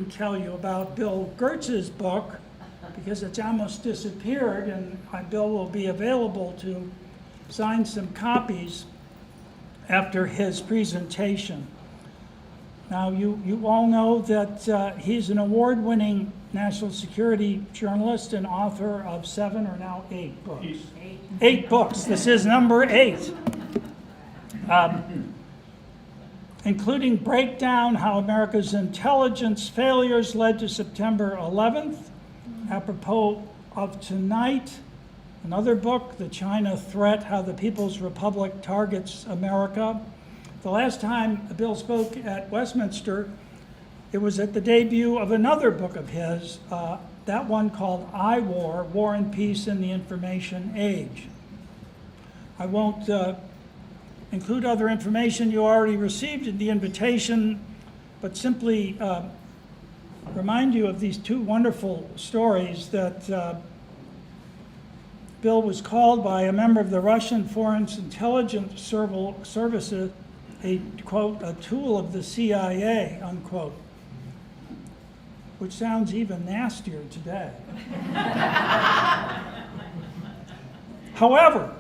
tell you about Bill Gertz's book, because it's almost disappeared, and Bill will be available to sign some copies after his presentation. Now, you all know that he's an award-winning national security journalist and author of 7 or now 8 books. 8 books. This is number 8. Including Breakdown: How America's Intelligence Failures Led to September 11th. Apropos of tonight, another book, The China Threat: How the People's Republic Targets America. The last time Bill spoke at Westminster, it was at the debut of another book of his, that one called I War: War and Peace in the Information Age. I won't include other information you already received in the invitation, but simply remind you of these 2 wonderful stories that Bill was called by a member of the Russian Foreign Intelligence Services a, quote, a tool of the CIA, unquote, which sounds even nastier today. However,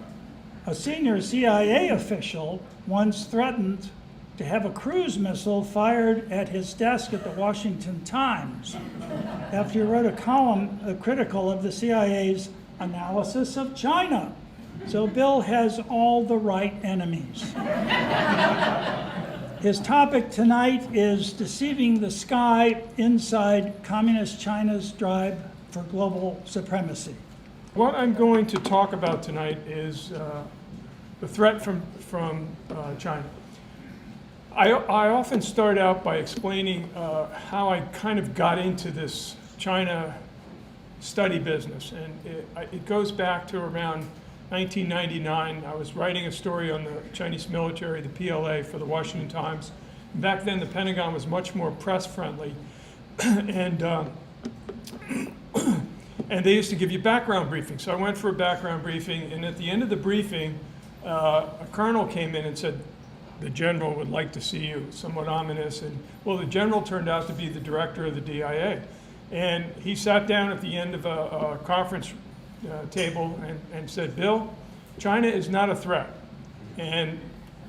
a senior CIA official once threatened to have a cruise missile fired at his desk at the Washington Times after he wrote a column critical of the CIA's analysis of China. So Bill has all the right enemies. His topic tonight is Deceiving the Sky Inside Communist China's Drive for Global Supremacy. What I'm going to talk about tonight is the threat from China. I often start out by explaining how I kind of got into this China study business, and it goes back to around 1999. I was writing a story on the Chinese military, the PLA, for the Washington Times. Back then, the Pentagon was much more press-friendly, and they used to give you background briefings. So I went for a background briefing, and at the end of the briefing, a colonel came in and said, "The general would like to see you," somewhat ominous. And well, the general turned out to be the director of the DIA. And he sat down at the end of a conference table and said, "Bill, China is not a threat." And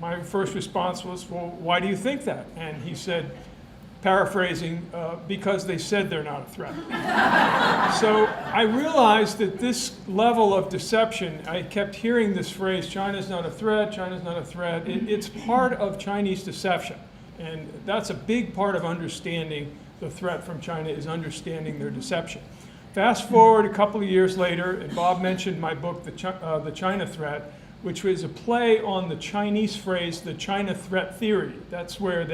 my first response was, "Well, why do you think that?" And he said, paraphrasing, "Because they said they're not a threat." So I realized that this level of deception, I kept hearing this phrase, China's not a threat, China's not a threat. It's part of Chinese deception. And that's a big part of understanding the threat from China, is understanding their deception. Fast forward a couple of years later, and Bob mentioned my book, The China Threat, which was a play on the Chinese phrase, the China threat theory. That's where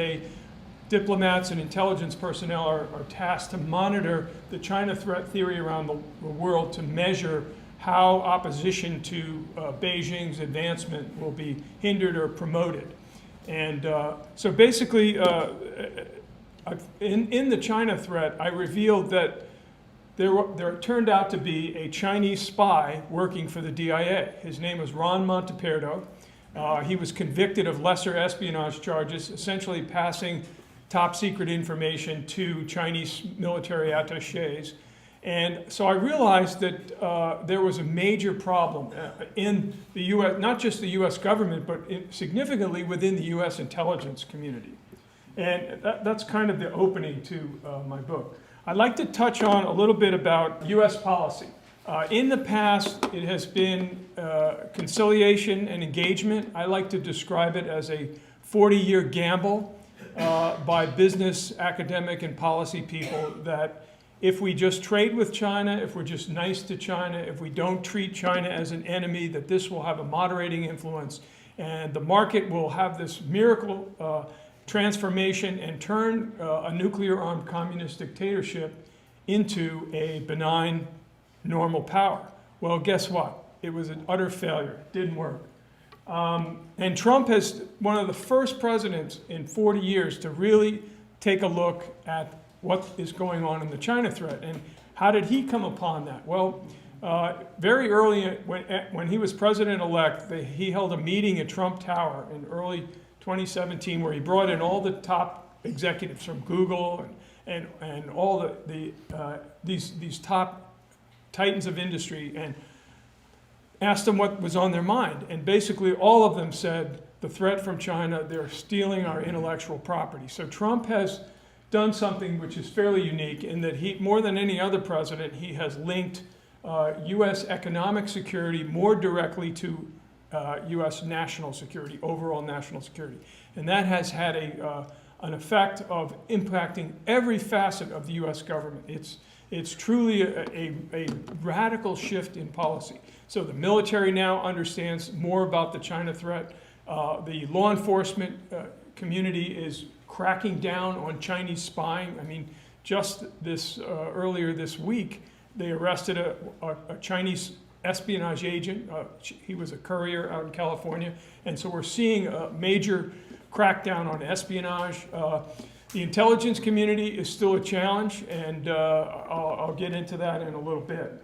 diplomats and intelligence personnel are tasked to monitor the China threat theory around the world to measure how opposition to Beijing's advancement will be hindered or promoted. And so basically, in the China threat, I revealed that there turned out to be a Chinese spy working for the DIA. His name was Ron Monteperdo. He was convicted of lesser espionage charges, essentially passing top secret information to Chinese military attachés. And so I realized that there was a major problem in the US, not just the US government, but significantly within the US intelligence community. And that's kind of the opening to my book. I'd like to touch on a little bit about US policy. In the past, it has been conciliation and engagement. I like to describe it as a 40-year gamble by business, academic, and policy people that if we just trade with China, if we're just nice to China, if we don't treat China as an enemy, that this will have a moderating influence, and the market will have this miracle transformation and turn a nuclear-armed communist dictatorship into a benign, normal power. Well, guess what? It was an utter failure. It didn't work. And Trump is one of the first presidents in 40 years to really take a look at what is going on in the China threat. And how did he come upon that? Well, very early when he was president-elect, he held a meeting at Trump Tower in early 2017 where he brought in all the top executives from Google and all these top titans of industry, and asked them what was on their mind. And basically all of them said, the threat from China, they're stealing our intellectual property. So Trump has done something which is fairly unique in that he, more than any other president, he has linked U.S. economic security more directly to U.S. national security, overall national security. And that has had an effect of impacting every facet of the U.S. government. It's truly a radical shift in policy. So the military now understands more about the China threat. The law enforcement community is cracking down on Chinese spying. I mean, just earlier this week, they arrested a Chinese espionage agent. He was a courier out in California. And so we're seeing a major crackdown on espionage. The intelligence community is still a challenge, and I'll get into that in a little bit.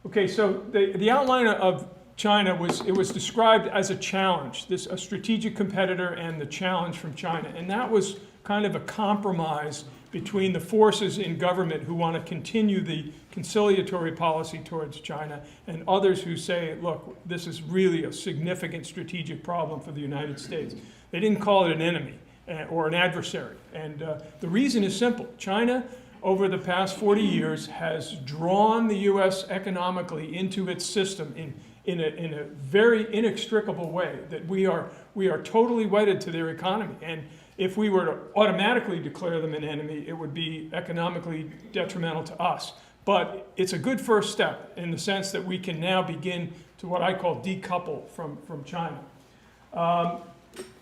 Okay, so the outline of China was described as a challenge, a strategic competitor and the challenge from China. And that was kind of a compromise between the forces in government who want to continue the conciliatory policy towards China and others who say, look, this is really a significant strategic problem for the United States. They didn't call it an enemy or an adversary. And the reason is simple. China, over the past 40 years, has drawn the U.S. economically into its system in a very inextricable way, that we are totally wedded to their economy. And if we were to automatically declare them an enemy, it would be economically detrimental to us. But it's a good first step in the sense that we can now begin to what I call decouple from China.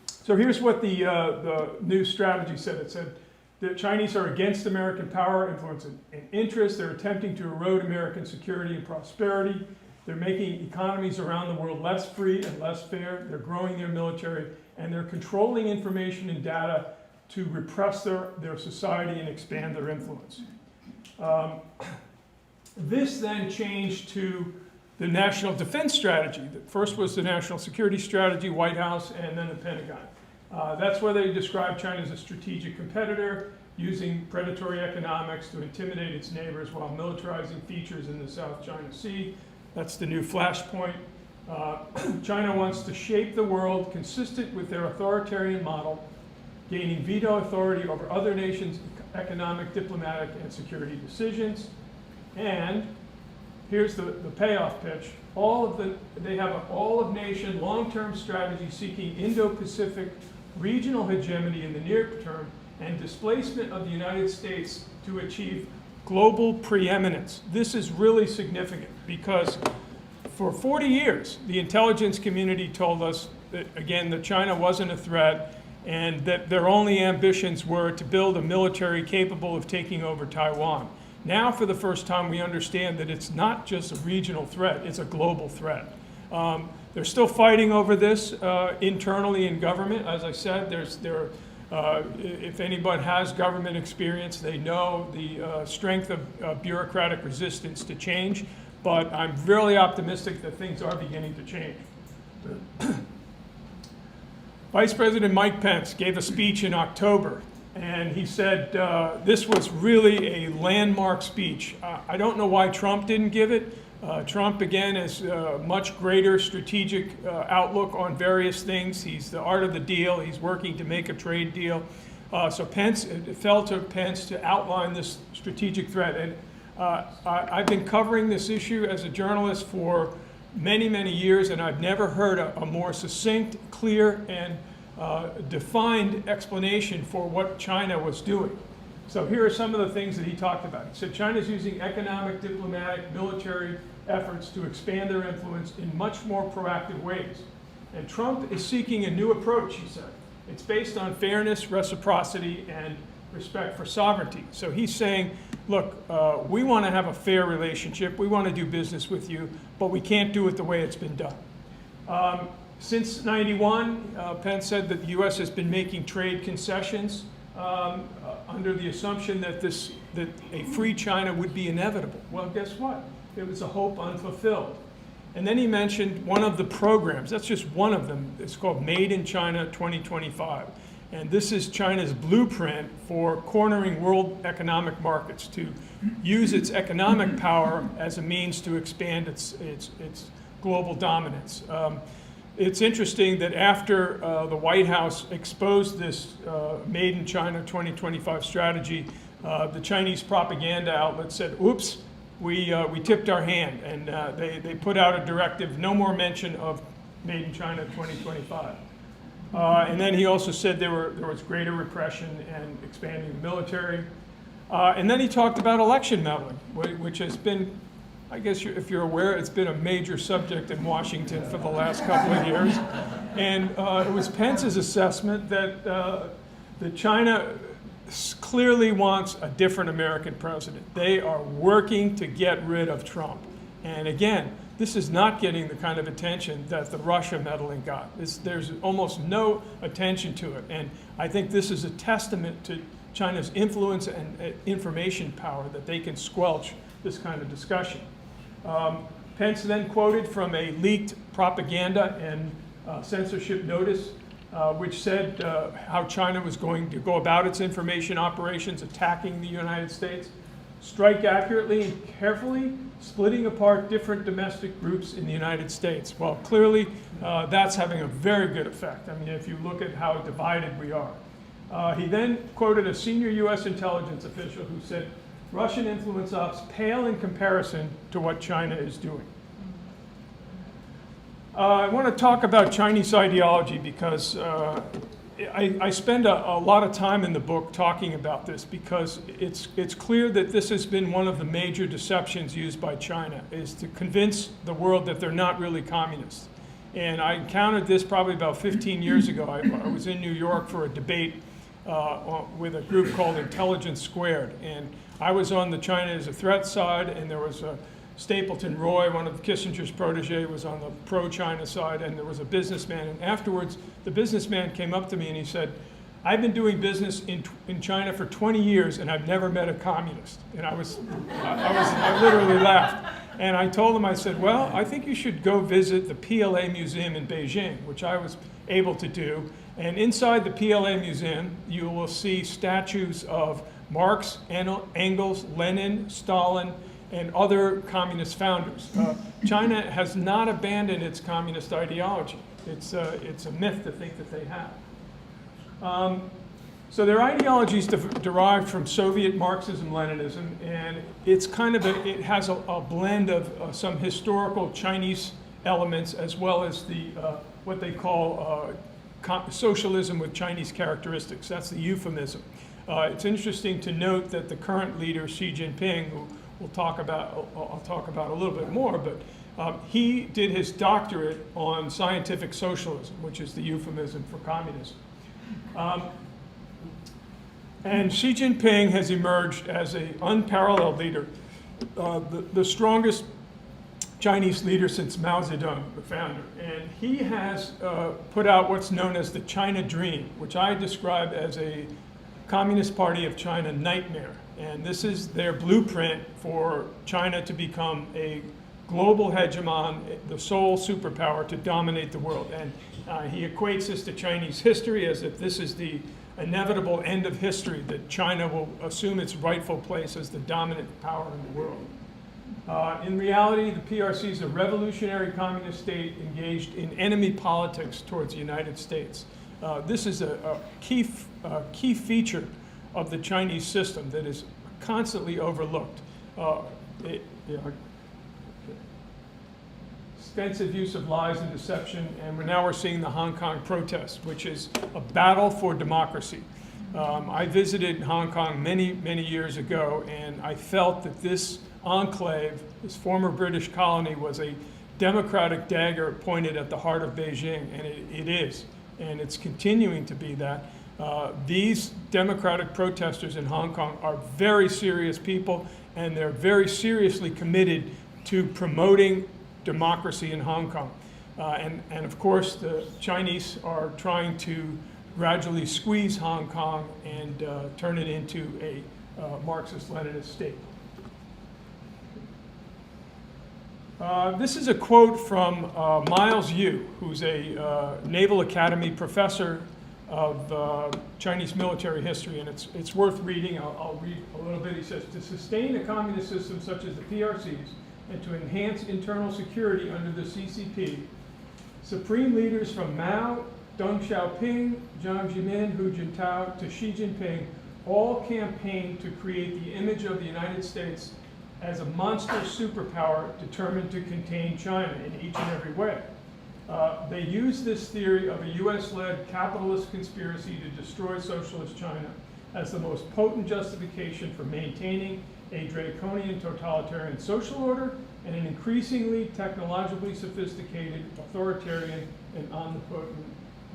So here's what the new strategy said. It said the Chinese are against American power, influence, and interest. They're attempting to erode American security and prosperity. They're making economies around the world less free and less fair. They're growing their military, and they're controlling information and data to repress their society and expand their influence. This then changed to the national defense strategy. The first was the national security strategy, White House, and then the Pentagon. That's where they described China as a strategic competitor, using predatory economics to intimidate its neighbors while militarizing features in the South China Sea. That's the new flashpoint. China wants to shape the world consistent with their authoritarian model, gaining veto authority over other nations' economic, diplomatic, and security decisions. And here's the payoff pitch. They have an all-of-nation, long-term strategy seeking Indo-Pacific regional hegemony in the near term and displacement of the United States to achieve global preeminence. This is really significant because for 40 years, the intelligence community told us that, again, that China wasn't a threat and that their only ambitions were to build a military capable of taking over Taiwan. Now, for the first time, we understand that it's not just a regional threat, it's a global threat. They're still fighting over this internally in government. As I said, if anyone has government experience, they know the strength of bureaucratic resistance to change, but I'm really optimistic that things are beginning to change. Vice President Mike Pence gave a speech in October, and he said this was really a landmark speech. I don't know why Trump didn't give it. Trump, again, has a much greater strategic outlook on various things. He's the art of the deal. He's working to make a trade deal. So it fell to Pence to outline this strategic threat. And I've been covering this issue as a journalist for many, many years, and I've never heard a more succinct, clear, and defined explanation for what China was doing. So here are some of the things that he talked about. He said China's using economic, diplomatic, military efforts to expand their influence in much more proactive ways. And Trump is seeking a new approach, he said. It's based on fairness, reciprocity, and respect for sovereignty. So he's saying, look, we want to have a fair relationship. We want to do business with you, but we can't do it the way it's been done. Since '91, Pence said that the U.S. has been making trade concessions under the assumption that a free China would be inevitable. Well, guess what? It was a hope unfulfilled. And then he mentioned one of the programs. That's just one of them. It's called Made in China 2025. And this is China's blueprint for cornering world economic markets, to use its economic power as a means to expand its global dominance. It's interesting that after the White House exposed this Made in China 2025 strategy, the Chinese propaganda outlet said, oops, we tipped our hand, and they put out a directive, no more mention of Made in China 2025. And then he also said there was greater repression and expanding the military. And then he talked about election meddling, which has been, I guess if you're aware, it's been a major subject in Washington for the last couple of years. And it was Pence's assessment that China clearly wants a different American president. They are working to get rid of Trump. And again, this is not getting the kind of attention that the Russia meddling got. There's almost no attention to it. And I think this is a testament to China's influence and information power, that they can squelch this kind of discussion. Pence then quoted from a leaked propaganda and censorship notice, which said how China was going to go about its information operations, attacking the United States, strike accurately and carefully, splitting apart different domestic groups in the United States. Well, clearly, that's having a very good effect. I mean, if you look at how divided we are. He then quoted a senior U.S. intelligence official who said, Russian influence ops pale in comparison to what China is doing. I want to talk about Chinese ideology because I spend a lot of time in the book talking about this, because it's clear that this has been one of the major deceptions used by China, is to convince the world that they're not really communists. And I encountered this probably about 15 years ago. I was in New York for a debate with a group called Intelligence Squared. And I was on the China as a threat side, and there was Stapleton Roy, one of Kissinger's protege, was on the pro-China side, and there was a businessman. And afterwards, the businessman came up to me and he said, I've been doing business in China for 20 years, and I've never met a communist. And I literally laughed. And I told him, I said, well, I think you should go visit the PLA Museum in Beijing, which I was able to do. And inside the PLA Museum, you will see statues of Marx, Engels, Lenin, Stalin, and other communist founders. China has not abandoned its communist ideology. It's a myth to think that they have. So their ideology is derived from Soviet Marxism-Leninism, and it's kind of it has a blend of some historical Chinese elements, as well as the what they call socialism with Chinese characteristics. That's the euphemism. It's interesting to note that the current leader, Xi Jinping, who I'll talk about a little bit more, but he did his doctorate on scientific socialism, which is the euphemism for communism. And Xi Jinping has emerged as an unparalleled leader, the strongest Chinese leader since Mao Zedong, the founder. And he has put out what's known as the China Dream, which I describe as a Communist Party of China nightmare. And this is their blueprint for China to become a global hegemon, the sole superpower to dominate the world. And he equates this to Chinese history, as if this is the inevitable end of history, that China will assume its rightful place as the dominant power in the world. In reality, the PRC is a revolutionary communist state engaged in enemy politics towards the United States. This is a key feature of the Chinese system that is constantly overlooked. Extensive use of lies and deception, and now we're seeing the Hong Kong protests, which is a battle for democracy. I visited Hong Kong many years ago, and I felt that this enclave, this former British colony, was a democratic dagger pointed at the heart of Beijing, and it is, and it's continuing to be that. These democratic protesters in Hong Kong are very serious people, and they're very seriously committed to promoting democracy in Hong Kong. And of course, the Chinese are trying to gradually squeeze Hong Kong and turn it into a Marxist-Leninist state. This is a quote from Miles Yu, who's a Naval Academy professor of Chinese military history, and it's worth reading. I'll read a little bit. He says, "To sustain a communist system such as the PRC's and to enhance internal security under the CCP, supreme leaders from Mao, Deng Xiaoping, Jiang Zemin, Hu Jintao, to Xi Jinping all campaigned to create the image of the United States as a monster superpower determined to contain China in each and every way. They used this theory of a US-led capitalist conspiracy to destroy socialist China as the most potent justification for maintaining a draconian totalitarian social order and an increasingly technologically sophisticated, authoritarian, and omnipotent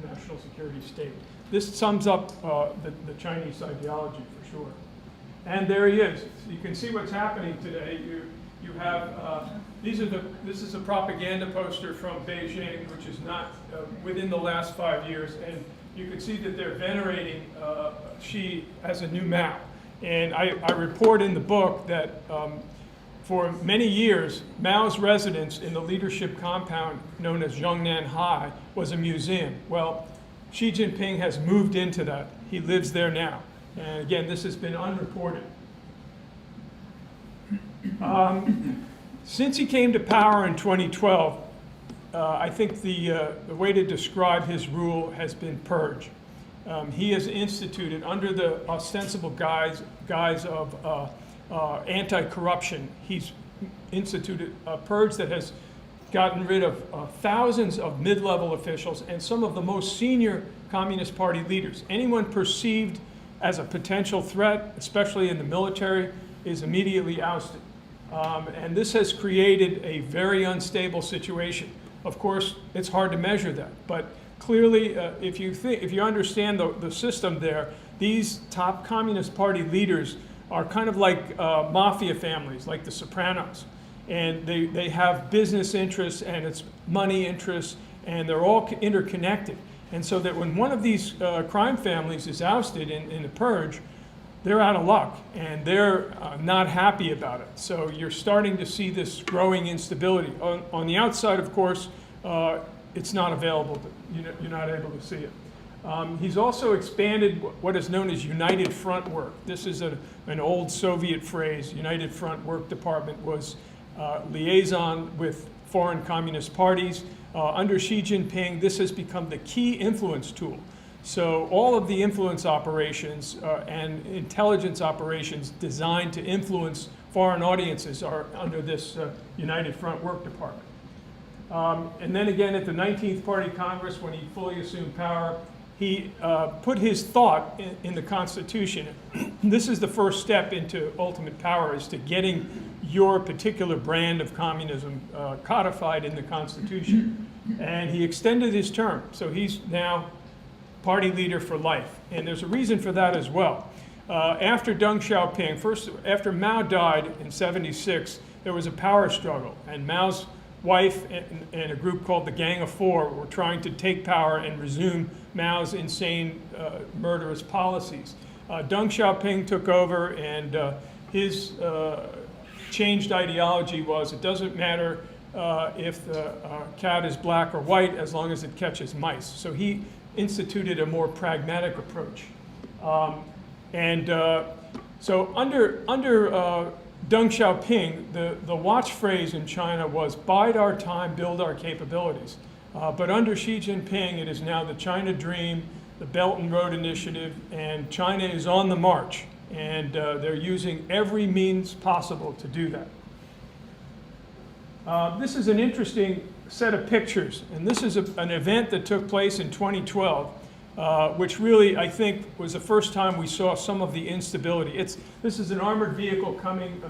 national security state." This sums up the Chinese ideology for sure. And there he is. So you can see what's happening today. You have, this is a propaganda poster from Beijing, which is not within the last 5 years. And you can see that they're venerating Xi as a new Mao. And I report in the book that for many years, Mao's residence in the leadership compound known as Zhongnan High was a museum. Well, Xi Jinping has moved into that. He lives there now. And again, this has been unreported. Since he came to power in 2012, I think the way to describe his rule has been purge. He has instituted, under the ostensible guise of anti-corruption, he's instituted a purge that has gotten rid of thousands of mid-level officials and some of the most senior Communist Party leaders. Anyone perceived as a potential threat, especially in the military, is immediately ousted. And this has created a very unstable situation. Of course, it's hard to measure that, but clearly, if you understand the system there, these top Communist Party leaders are kind of like mafia families, like the Sopranos. And they have business interests and it's money interests, and they're all interconnected. And so that when one of these crime families is ousted in the purge, they're out of luck, and they're not happy about it. So you're starting to see this growing instability. On the outside, of course, it's not available. You're not able to see it. He's also expanded what is known as United Front work. This is an old Soviet phrase. United Front Work Department was liaison with foreign communist parties. Under Xi Jinping, this has become the key influence tool. So all of the influence operations and intelligence operations designed to influence foreign audiences are under this United Front Work Department. And then again at the 19th Party Congress, when he fully assumed power, he put his thought in the Constitution. This is the first step into ultimate power, is to getting your particular brand of communism codified in the Constitution. And he extended his term, so he's now party leader for life. And there's a reason for that as well. After Deng Xiaoping, after Mao died in '76, there was a power struggle, and Mao's wife and a group called the Gang of Four were trying to take power and resume Mao's insane, murderous policies. Deng Xiaoping took over, and his changed ideology was, it doesn't matter if the cat is black or white as long as it catches mice. So he instituted a more pragmatic approach. So under Deng Xiaoping, the watch phrase in China was bide our time, build our capabilities. But under Xi Jinping, it is now the China Dream, the Belt and Road Initiative, and China is on the march. And they're using every means possible to do that. This is an interesting set of pictures, and this is an event that took place in 2012, which really, I think, was the first time we saw some of the instability. This is an armored vehicle coming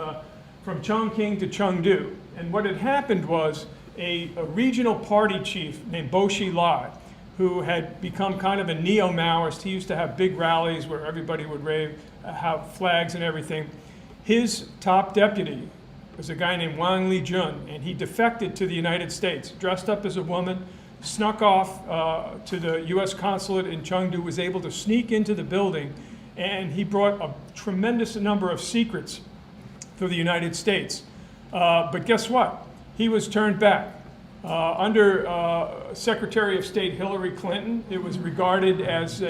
from Chongqing to Chengdu, and what had happened was a regional party chief named Bo Xilai, who had become kind of a neo-Maoist. He used to have big rallies where everybody would have flags and everything. His top deputy was a guy named Wang Lijun, and he defected to the United States, dressed up as a woman, snuck off to the U.S. consulate in Chengdu, was able to sneak into the building, and he brought a tremendous number of secrets for the United States. But guess what? he was turned back. Under Secretary of State Hillary Clinton, it was regarded as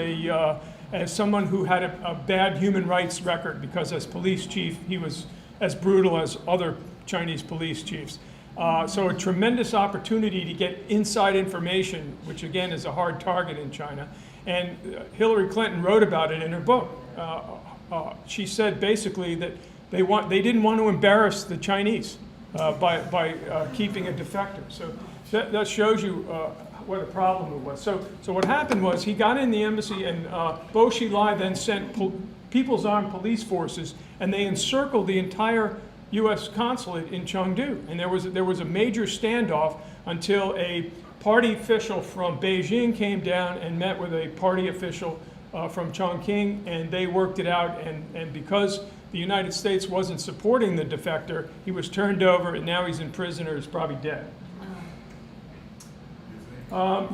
someone who had a bad human rights record because as police chief, he was as brutal as other Chinese police chiefs. So a tremendous opportunity to get inside information, which again is a hard target in China. And Hillary Clinton wrote about it in her book. She said basically that they didn't want to embarrass the Chinese by keeping a defector. So that shows you what a problem it was. So what happened was he got in the embassy, and Bo Xilai then sent People's Armed Police Forces, and they encircled the entire U.S. consulate in Chengdu. And there was a major standoff until a party official from Beijing came down and met with a party official from Chongqing, and they worked it out. And because the United States wasn't supporting the defector, he was turned over, and now he's in prison or is probably dead.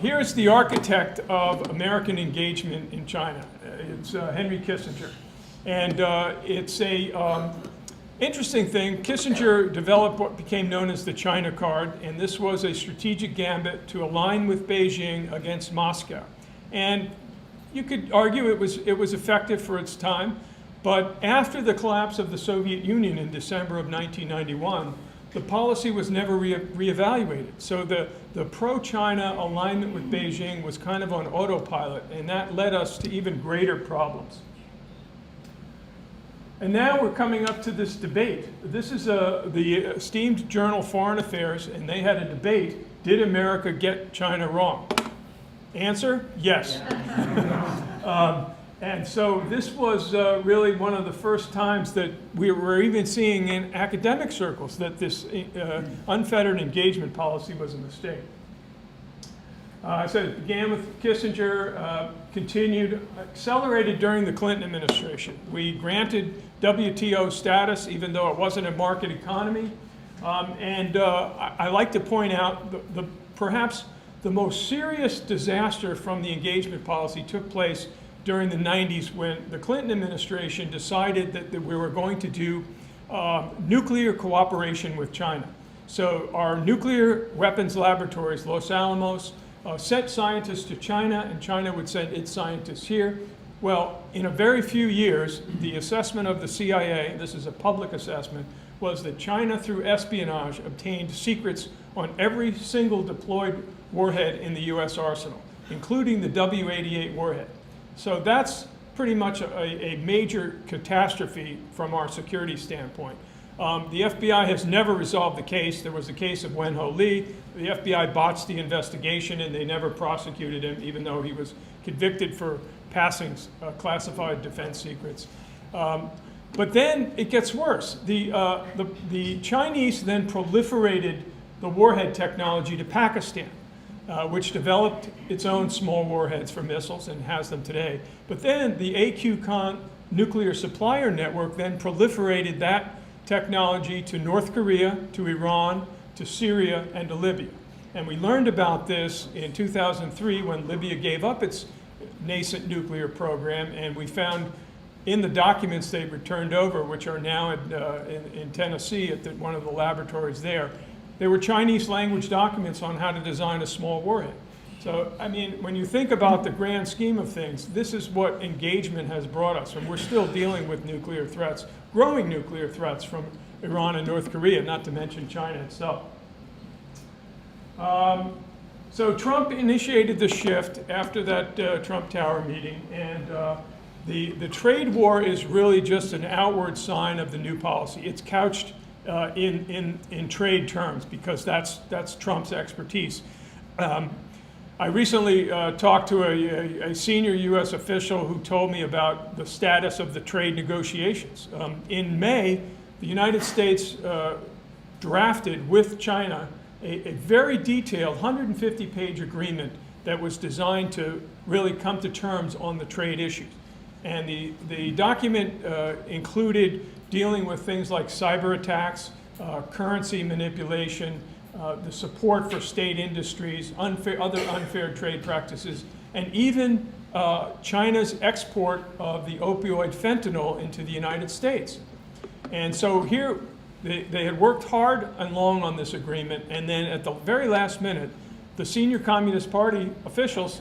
Here's the architect of American engagement in China. It's Henry Kissinger. And it's a interesting thing. Kissinger developed what became known as the China card, and this was a strategic gambit to align with Beijing against Moscow. And you could argue it was effective for its time, but after the collapse of the Soviet Union in December of 1991, the policy was never reevaluated. So the pro-China alignment with Beijing was kind of on autopilot, and that led us to even greater problems. And now we're coming up to this debate. This is the esteemed journal Foreign Affairs, and they had a debate: did America get China wrong? Answer: yes. And so this was really one of the first times that we were even seeing in academic circles that this unfettered engagement policy was a mistake. I said it began with Kissinger, continued, accelerated during the Clinton administration. We granted WTO status, even though it wasn't a market economy. I like to point out perhaps the most serious disaster from the engagement policy took place during the 90s when the Clinton administration decided that we were going to do nuclear cooperation with China. So our nuclear weapons laboratories, Los Alamos, sent scientists to China, and China would send its scientists here. Well, in a very few years, the assessment of the CIA, this is a public assessment, was that China, through espionage, obtained secrets on every single deployed warhead in the US arsenal, including the W-88 warhead. So that's pretty much a major catastrophe from our security standpoint. The FBI has never resolved the case. There was a case of Wen-Ho Lee. The FBI botched the investigation, and they never prosecuted him, even though he was convicted for passing classified defense secrets. But then it gets worse. The Chinese then proliferated the warhead technology to Pakistan, which developed its own small warheads for missiles and has them today. But then the AQCON nuclear supplier network then proliferated that technology to North Korea, to Iran, to Syria, and to Libya. And we learned about this in 2003 when Libya gave up its nascent nuclear program, and we found in the documents they returned over, which are now in Tennessee at one of the laboratories there, they were Chinese language documents on how to design a small warhead. So, I mean, when you think about the grand scheme of things, this is what engagement has brought us, and we're still dealing with nuclear threats, growing nuclear threats from Iran and North Korea, not to mention China itself. So Trump initiated the shift after that Trump Tower meeting, and the trade war is really just an outward sign of the new policy. It's couched in trade terms because that's Trump's expertise. I recently talked to a senior U.S. official who told me about the status of the trade negotiations. In May, the United States drafted with China a very detailed 150-page agreement that was designed to really come to terms on the trade issues. And the document included dealing with things like cyber attacks, currency manipulation, the support for state industries, other unfair trade practices, and even China's export of the opioid fentanyl into the United States. And so here They had worked hard and long on this agreement, and then at the very last minute, the senior Communist Party officials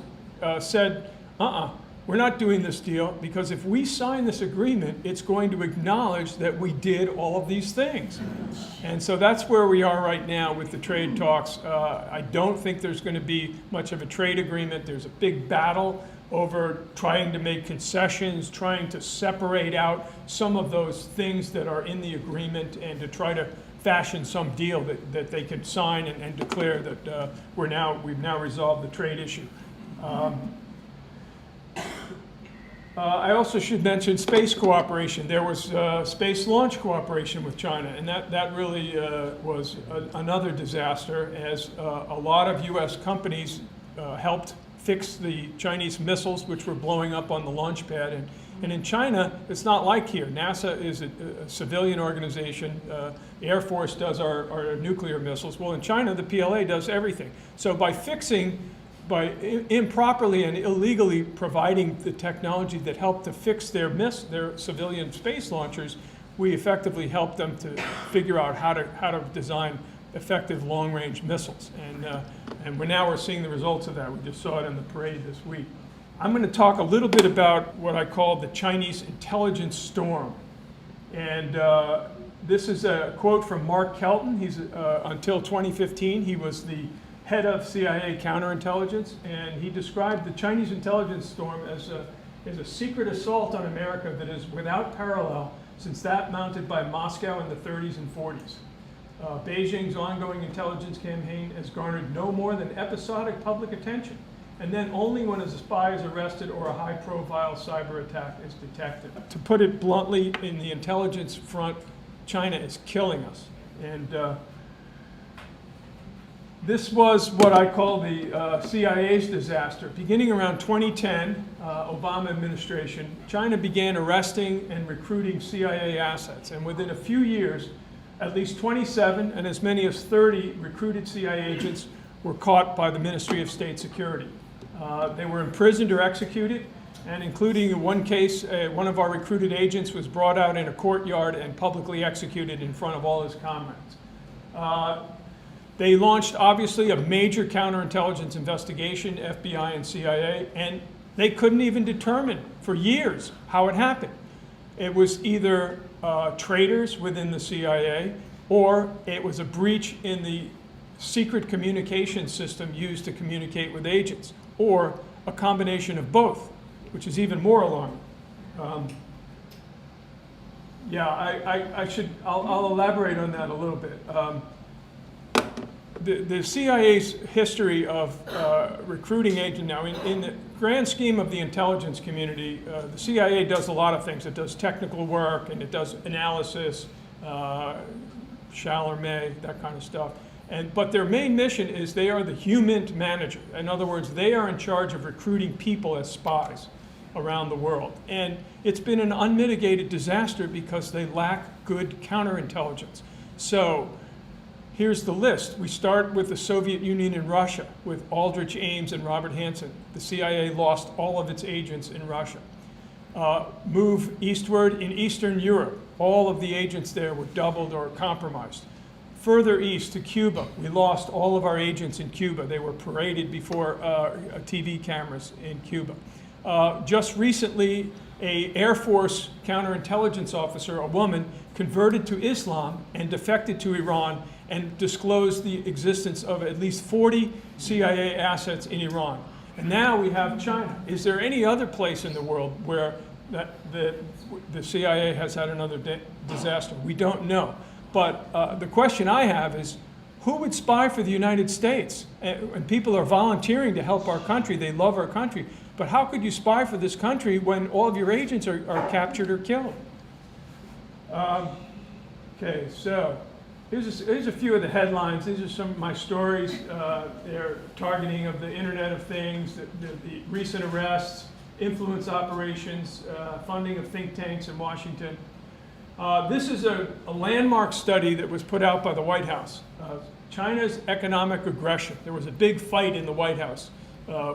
said, we're not doing this deal, because if we sign this agreement, it's going to acknowledge that we did all of these things. And so that's where we are right now with the trade talks. I don't think there's going to be much of a trade agreement. There's a big battle over trying to make concessions, trying to separate out some of those things that are in the agreement, and to try to fashion some deal that they can sign and declare that we've now resolved the trade issue. I also should mention space cooperation. There was space launch cooperation with China, and that really was another disaster, as a lot of US companies helped fix the Chinese missiles which were blowing up on the launch pad. And in China, it's not like here. NASA is a civilian organization. The Air Force does our nuclear missiles. Well, in China, the PLA does everything. So by improperly and illegally providing the technology that helped to fix their civilian space launchers, we effectively helped them to figure out how to design effective long-range missiles. And we're seeing the results of that. We just saw it in the parade this week. I'm going to talk a little bit about what I call the Chinese intelligence storm. And this is a quote from Mark Kelton. He's until 2015, he was the head of CIA counterintelligence, and he described the Chinese intelligence storm as a secret assault on America that is without parallel since that mounted by Moscow in the 30s and 40s. Beijing's ongoing intelligence campaign has garnered no more than episodic public attention, and then only when a spy is arrested or a high-profile cyber attack is detected. To put it bluntly, in the intelligence front, China is killing us. And this was what I call the CIA's disaster. Beginning around 2010, Obama administration, China began arresting and recruiting CIA assets. And within a few years, at least 27 and as many as 30 recruited CIA agents were caught by the Ministry of State Security. They were imprisoned or executed, and including in one case, one of our recruited agents was brought out in a courtyard and publicly executed in front of all his comrades. They launched, obviously, a major counterintelligence investigation, FBI and CIA, and they couldn't even determine for years how it happened. It was either traitors within the CIA, or it was a breach in the secret communication system used to communicate with agents, or a combination of both, which is even more alarming. I'll elaborate on that a little bit. The CIA's history of recruiting agents now, in the grand scheme of the intelligence community, the CIA does a lot of things. It does technical work, and it does analysis, shall or may, that kind of stuff. But their main mission is they are the human manager. In other words, they are in charge of recruiting people as spies around the world. And it's been an unmitigated disaster because they lack good counterintelligence. So here's the list. We start with the Soviet Union and Russia, with Aldrich Ames and Robert Hanssen. The CIA lost all of its agents in Russia. Move eastward in Eastern Europe. All of the agents there were doubled or compromised. Further east to Cuba, we lost all of our agents in Cuba. They were paraded before TV cameras in Cuba. Just recently, an Air Force counterintelligence officer, a woman, converted to Islam and defected to Iran and disclosed the existence of at least 40 CIA assets in Iran. And now we have China. Is there any other place in the world where the CIA has had another disaster? We don't know. But the question I have is, who would spy for the United States? And people are volunteering to help our country. They love our country. But how could you spy for this country when all of your agents are captured or killed? Okay, so here's a few of the headlines. These are some of my stories. They're targeting of the Internet of Things, the recent arrests, influence operations, funding of think tanks in Washington. This is a landmark study that was put out by the White House. China's economic aggression. There was a big fight in the White House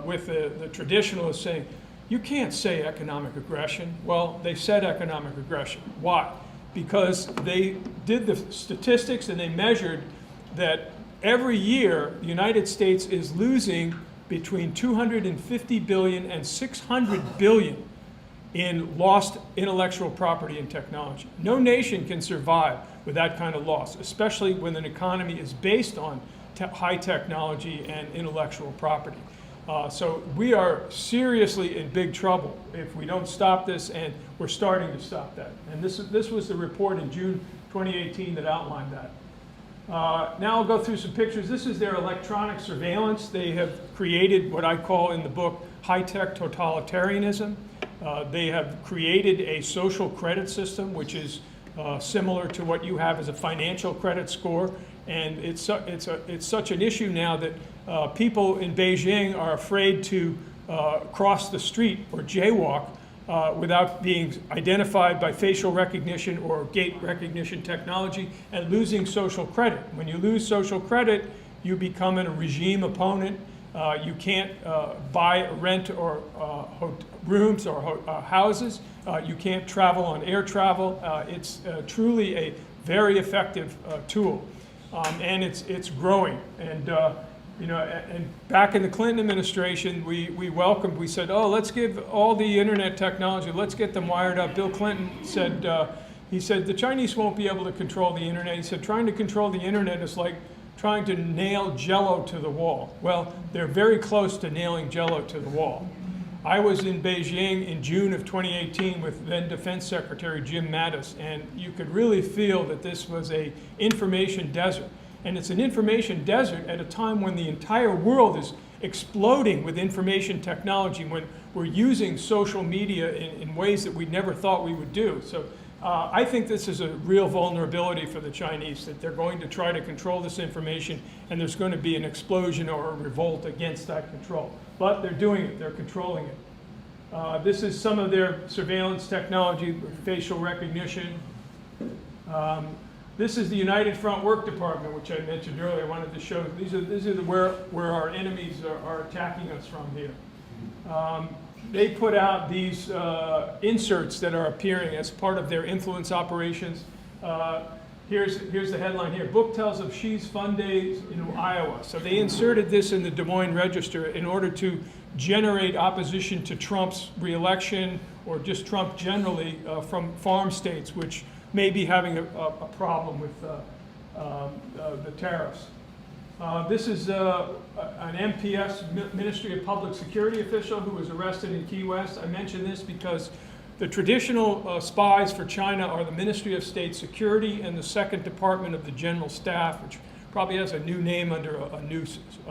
with the traditionalists saying, you can't say economic aggression. Well, they said economic aggression. Why? because they did the statistics and they measured that every year the United States is losing between 250 billion and 600 billion in lost intellectual property and technology. No nation can survive with that kind of loss, especially when an economy is based on high technology and intellectual property. So we are seriously in big trouble if we don't stop this, and we're starting to stop that. And this was the report in June 2018 that outlined that. Now I'll go through some pictures. This is their electronic surveillance. They have created what I call in the book high-tech totalitarianism. They have created a social credit system, which is similar to what you have as a financial credit score. And it's such an issue now that people in Beijing are afraid to cross the street or jaywalk without being identified by facial recognition or gait recognition technology and losing social credit. When you lose social credit, you become a regime opponent. You can't buy, rent, or rooms or houses. You can't travel on air travel. It's truly a very effective tool. And it's growing. And and back in the Clinton administration, we said, oh, let's give all the internet technology, let's get them wired up. Bill Clinton said, he said, the Chinese won't be able to control the internet. He said, trying to control the internet is like trying to nail Jell-O to the wall. Well, they're very close to nailing Jell-O to the wall. I was in Beijing in June of 2018 with then Defense Secretary Jim Mattis, and you could really feel that this was an information desert. And it's an information desert at a time when the entire world is exploding with information technology, when we're using social media in ways that we never thought we would do. So I think this is a real vulnerability for the Chinese, that they're going to try to control this information, and there's going to be an explosion or a revolt against that control. But they're doing it, they're controlling it. This is some of their surveillance technology, facial recognition. This is the United Front Work Department, which I mentioned earlier. I wanted to show. These are where our enemies are attacking us from here. They put out these inserts that are appearing as part of their influence operations. Here's the headline here. Book tells of Xi's fun days in Iowa. So they inserted this in the Des Moines Register in order to generate opposition to Trump's reelection, or just Trump generally, from farm states, which may be having a problem with the tariffs. This is an MPS, Ministry of Public Security official, who was arrested in Key West. I mention this because the traditional spies for China are the Ministry of State Security and the Second Department of the General Staff, which probably has a new name under a new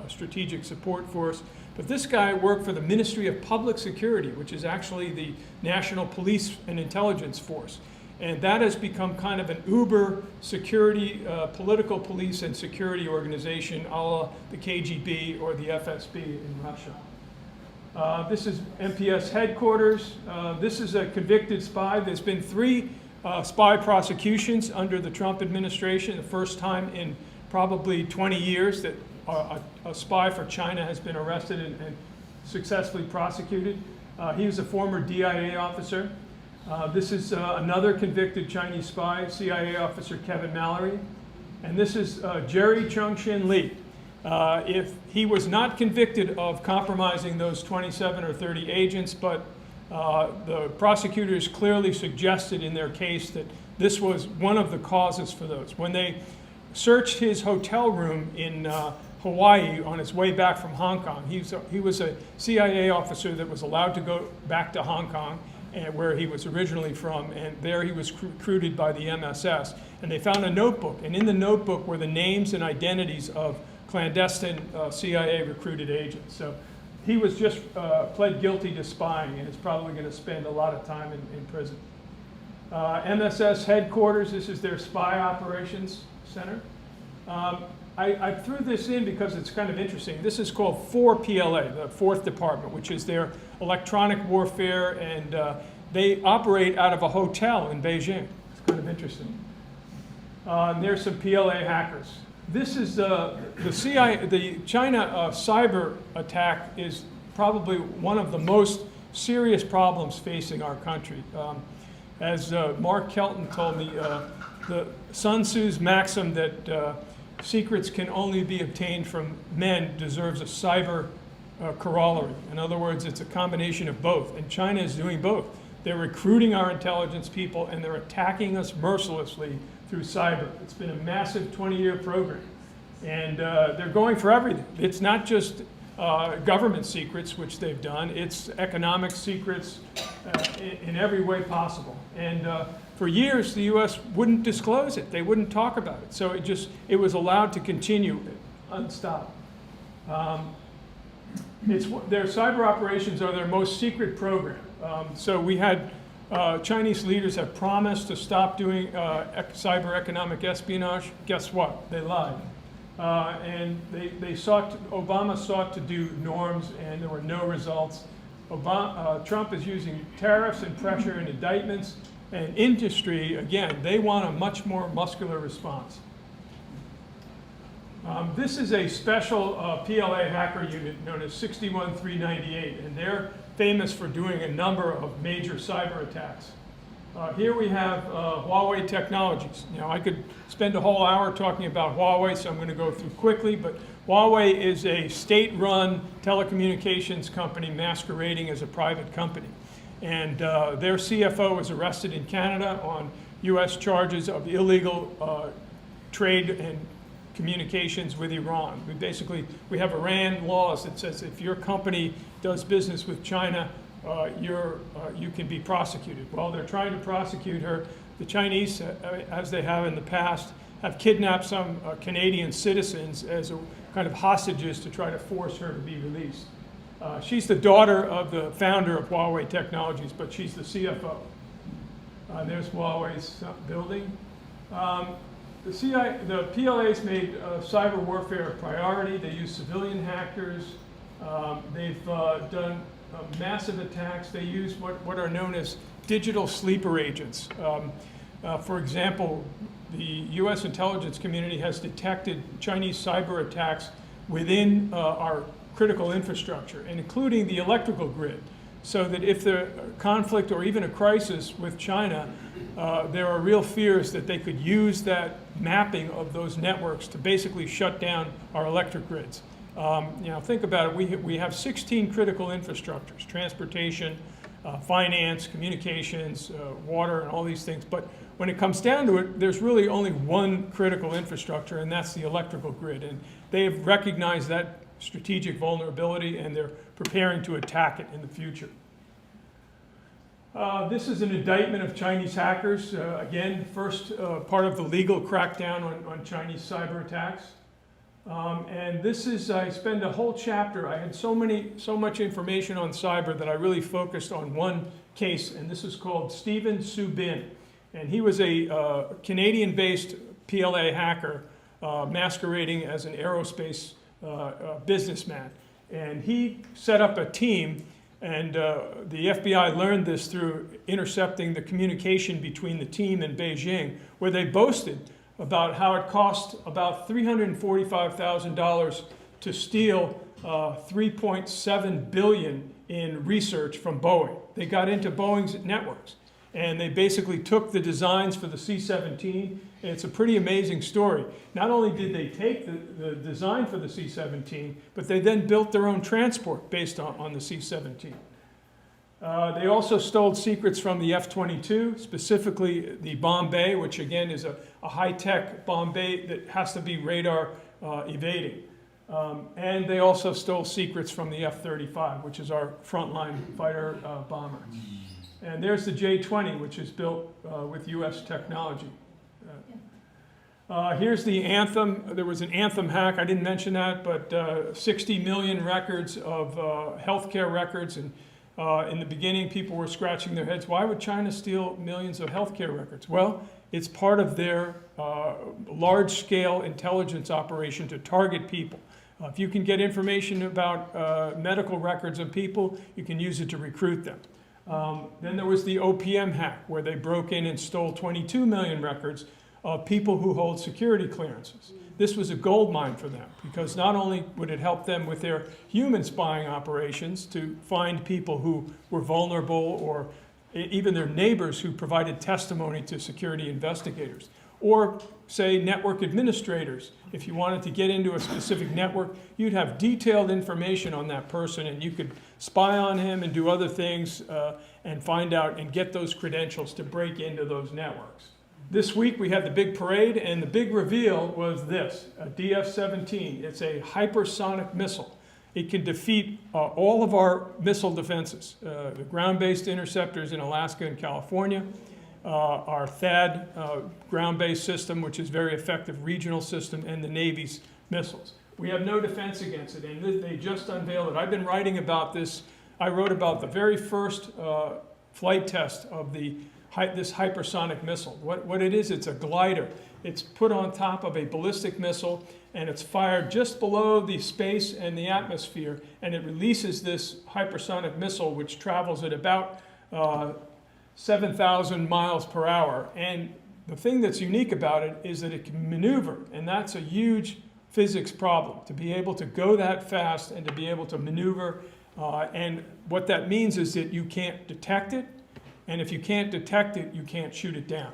strategic support force. But this guy worked for the Ministry of Public Security, which is actually the National Police and Intelligence Force. And that has become kind of an uber security, political police and security organization, a la the KGB or the FSB in Russia. This is MPS headquarters. This is a convicted spy. There's been 3 spy prosecutions under the Trump administration, the first time in probably 20 years that a spy for China has been arrested and successfully prosecuted. He was a former DIA officer. This is another convicted Chinese spy, CIA officer Kevin Mallory. And this is Jerry Chung-Shin Lee. If he was not convicted of compromising those 27 or 30 agents, but the prosecutors clearly suggested in their case that this was one of the causes for those. When they searched his hotel room in Hawaii on his way back from Hong Kong, he was a CIA officer that was allowed to go back to Hong Kong, and where he was originally from, and there he was recruited by the MSS. And they found a notebook, and in the notebook were the names and identities of clandestine CIA recruited agents. So he was just pled guilty to spying, and is probably going to spend a lot of time in prison. MSS headquarters, this is their spy operations center. I threw this in because it's kind of interesting. This is called 4PLA, the 4th Department, which is their electronic warfare, and they operate out of a hotel in Beijing. It's kind of interesting. And there's some PLA hackers. This is the China cyber attack is probably one of the most serious problems facing our country. As Mark Kelton told me, the Sun Tzu's maxim that secrets can only be obtained from men deserves a cyber corollary. In other words, it's a combination of both, and China is doing both. They're recruiting our intelligence people, and they're attacking us mercilessly through cyber. It's been a massive 20-year program, and they're going for everything. It's not just government secrets, which they've done. It's economic secrets in every way possible. And for years, the U.S. wouldn't disclose it. They wouldn't talk about it. So it was allowed to continue unstopped. Their cyber operations are their most secret program. So we had Chinese leaders have promised to stop doing cyber economic espionage. Guess what? They lied. And Obama sought to do norms, and there were no results. Trump is using tariffs and pressure and indictments, and industry, again, they want a much more muscular response. This is a special PLA hacker unit known as 61398, and they're famous for doing a number of major cyber attacks. Here we have Huawei Technologies. I could spend a whole hour talking about Huawei, so I'm going to go through quickly, but Huawei is a state-run telecommunications company masquerading as a private company. And their CFO was arrested in Canada on U.S. charges of illegal trade and communications with Iran. We have Iran laws that says if your company does business with China, you can be prosecuted. Well, they're trying to prosecute her. The Chinese, as they have in the past, have kidnapped some Canadian citizens as kind of hostages to try to force her to be released. She's the daughter of the founder of Huawei Technologies, but she's the CFO. There's Huawei's building. The PLA's made cyber warfare a priority. They use civilian hackers. They've done massive attacks. They use what are known as digital sleeper agents. For example, the U.S. intelligence community has detected Chinese cyber attacks within our critical infrastructure, and including the electrical grid, so that if the conflict or even a crisis with China, there are real fears that they could use that mapping of those networks to basically shut down our electric grids. Think about it. We have 16 critical infrastructures: transportation, finance, communications, water, and all these things. But when it comes down to it, there's really only one critical infrastructure, and that's the electrical grid. And they have recognized that strategic vulnerability, and they're preparing to attack it in the future. This is an indictment of Chinese hackers. Again, first part of the legal crackdown on Chinese cyber attacks. And this is, I spend a whole chapter. I had so much information on cyber that I really focused on one case, and this is called Stephen Su Bin. And he was a Canadian-based PLA hacker masquerading as an aerospace businessman. And he set up a team, and the FBI learned this through intercepting the communication between the team and Beijing, where they boasted about how it cost about $345,000 to steal $3.7 billion in research from Boeing. They got into Boeing's networks, and they basically took the designs for the C-17. And it's a pretty amazing story. Not only did they take the design for the C-17, but they then built their own transport based on the C-17. They also stole secrets from the F-22, specifically the bomb bay, which again is a high-tech bomb bay that has to be radar evading. And they also stole secrets from the F-35, which is our frontline fighter bomber. And there's the J-20, which is built with U.S. technology. Here's the Anthem. There was an Anthem hack. I didn't mention that, but 60 million records of healthcare records. And in the beginning, people were scratching their heads. Why would China steal millions of healthcare records? Well, it's part of their large-scale intelligence operation to target people. If you can get information about medical records of people, you can use it to recruit them. Then there was the OPM hack, where they broke in and stole 22 million records of people who hold security clearances. This was a gold mine for them, because not only would it help them with their human spying operations to find people who were vulnerable or even their neighbors who provided testimony to security investigators. Or, say, network administrators. If you wanted to get into a specific network, you'd have detailed information on that person, and you could spy on him and do other things and find out and get those credentials to break into those networks. This week we had the big parade, and the big reveal was this, a DF-17. It's a hypersonic missile. It can defeat all of our missile defenses, the ground-based interceptors in Alaska and California, our THAAD ground-based system, which is very effective regional system, and the Navy's missiles. We have no defense against it, and they just unveiled it. I've been writing about this. I wrote about the very first flight test of this hypersonic missile. What it is, it's a glider. It's put on top of a ballistic missile, and it's fired just below the space and the atmosphere, and it releases this hypersonic missile, which travels at about 7,000 miles per hour. And the thing that's unique about it is that it can maneuver, and that's a huge physics problem, to be able to go that fast and to be able to maneuver. And what that means is that you can't detect it, and if you can't detect it, you can't shoot it down.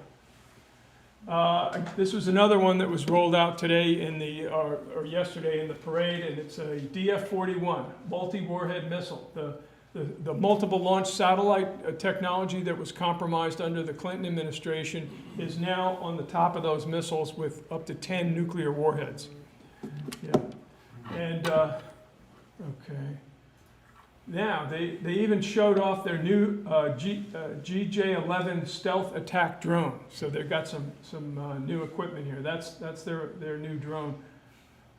This was another one that was rolled out today or yesterday in the parade, and it's a DF-41, multi-warhead missile. The multiple launch satellite technology that was compromised under the Clinton administration is now on the top of those missiles with up to 10 nuclear warheads. Yeah. And, okay. Now, they even showed off their new GJ-11 stealth attack drone. So they've got some new equipment here. That's their new drone.